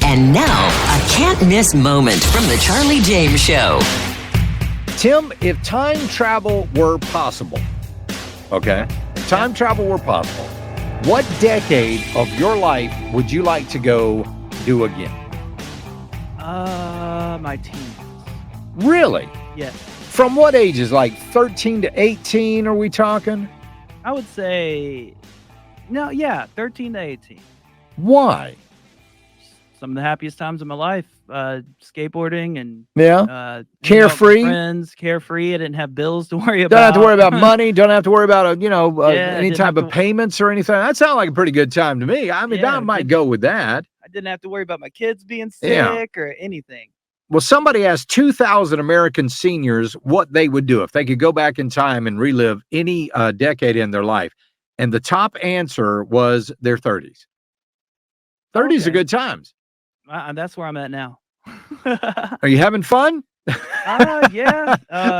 And now, a can't-miss moment from The Charlie James Show. Tim, if time travel were possible, okay? If time travel were possible, what decade of your life would you like to go do again? My teens. Really? Yes. From what ages? Like 13 to 18, are we talking? I would say, 13 to 18. Why? Some of the happiest times of my life, skateboarding and Yeah. hanging out with Carefree? friends, carefree. I didn't have bills to worry about. Don't have to worry about money. Don't have to worry about, Yeah, any didn't type have of to- payments or anything. That sounds like a pretty good time to me. I mean, Yeah, I might didn't- go with that. I didn't have to worry about my kids being sick Yeah. or anything. Well, somebody asked 2,000 American seniors what they would do if they could go back in time and relive any decade in their life. And the top answer was their 30s. 30s are Okay. good times. That's where I'm at now. Are you having fun? Yeah.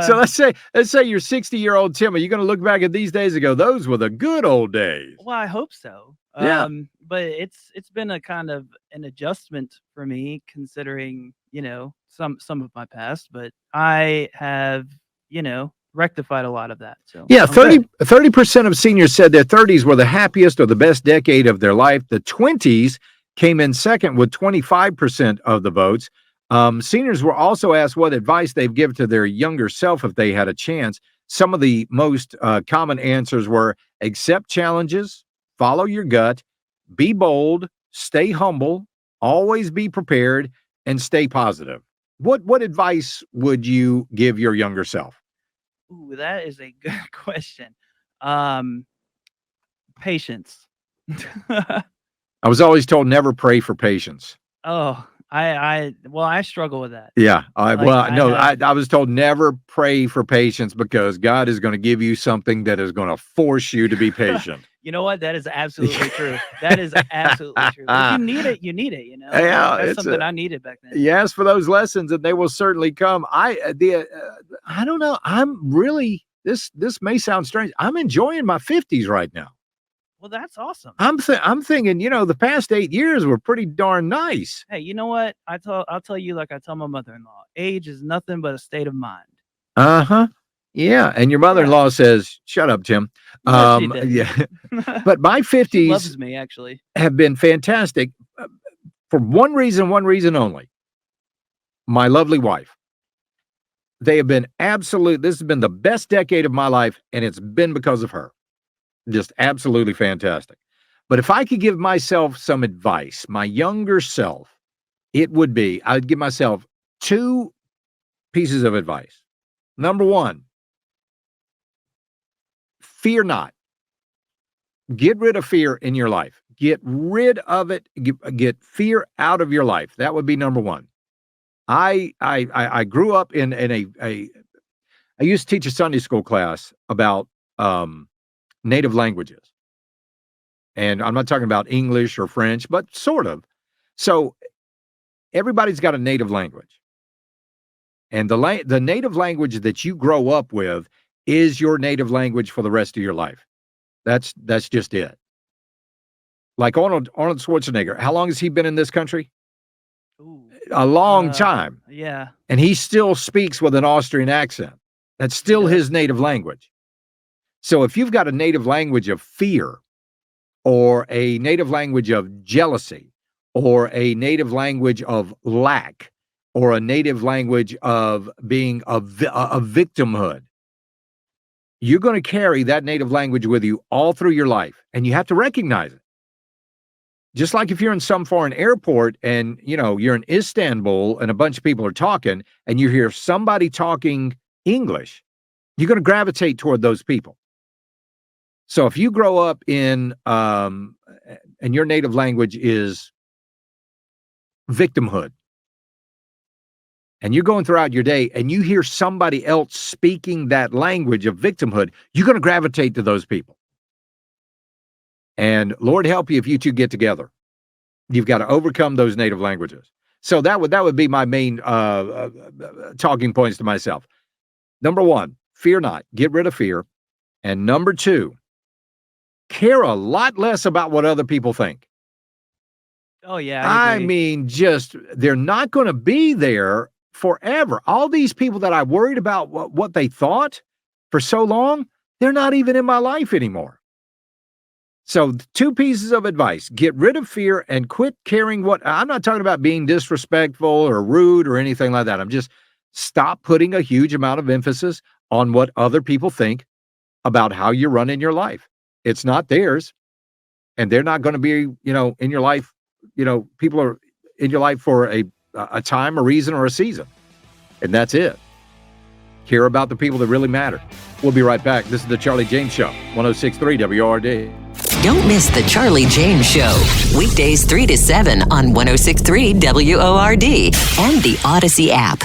So let's say you're 60-year-old Tim. Are you going to look back at these days and go, those were the good old days? Well, I hope so. Yeah. But it's been a kind of an adjustment for me, considering some of my past. But I have rectified a lot of that. So Yeah, I'm good. 30% of seniors said their 30s were the happiest or the best decade of their life. The 20s came in second with 25% of the votes. Seniors were also asked what advice they've given to their younger self if they had a chance. Some of the most common answers were accept challenges, follow your gut, be bold, stay humble, always be prepared, and stay positive. What advice would you give your younger self? Ooh, that is a good question. Patience. I was always told never pray for patience. Oh, I struggle with that. Yeah. I have- was told never pray for patience because God is going to give you something that is going to force you to be patient. You know what? That is absolutely true. That is absolutely true. If you need it, you need it. Yeah, That's it's something I needed back then. You ask for those lessons and they will certainly come. I don't know. I'm really, this may sound strange. I'm enjoying my 50s right now. Well, that's awesome. I'm thinking, the past 8 years were pretty darn nice. Hey, you know what? I'll tell you like I tell my mother-in-law. Age is nothing but a state of mind. Uh-huh. Yeah. And your mother-in-law says, shut up, Tim. Yes, she did. Yeah. But my She 50s loves me, actually. have been fantastic for one reason only. My lovely wife. They have been this has been the best decade of my life, and it's been because of her. Just absolutely fantastic. But if I could give myself some advice, my younger self, I'd give myself 2 pieces of advice. Number 1, fear not. Get rid of fear in your life. Get rid of it. Get fear out of your life. That would be number 1. I grew up in I used to teach a Sunday school class about native languages. And I'm not talking about English or French, but sort of. So everybody's got a native language. And the native language that you grow up with is your native language for the rest of your life. That's just it. Like Arnold Schwarzenegger, how long has he been in this country? Ooh, A long time. yeah. And he still speaks with an Austrian accent. That's still does. his native language. So if you've got a native language of fear or a native language of jealousy or a native language of lack or a native language of being a victimhood, you're going to carry that native language with you all through your life, and you have to recognize it. Just like if you're in some foreign airport and, you're in Istanbul and a bunch of people are talking and you hear somebody talking English, you're going to gravitate toward those people. So if you grow up in, and your native language is victimhood, and you're going throughout your day and you hear somebody else speaking that language of victimhood, you're going to gravitate to those people. And Lord help you if you two get together. You've got to overcome those native languages. So that would be my main talking points to myself. Number 1, fear not. Get rid of fear. And number 2, care a lot less about what other people think. Oh, yeah, I I agree. mean, just they're not going to be there forever. All these people that I worried about what they thought for so long, they're not even in my life anymore. So, two pieces of advice: get rid of fear and quit caring what I'm not talking about being disrespectful or rude or anything like that. I'm just stop putting a huge amount of emphasis on what other people think about how you're running your life. It's not theirs, and they're not going to be, in your life. People are in your life for a time, a reason, or a season, and that's it. Care about the people that really matter. We'll be right back. This is the Charlie James Show, 106.3 WORD. Don't miss the Charlie James Show. Weekdays 3 to 7 on 106.3 WORD and the Odyssey app.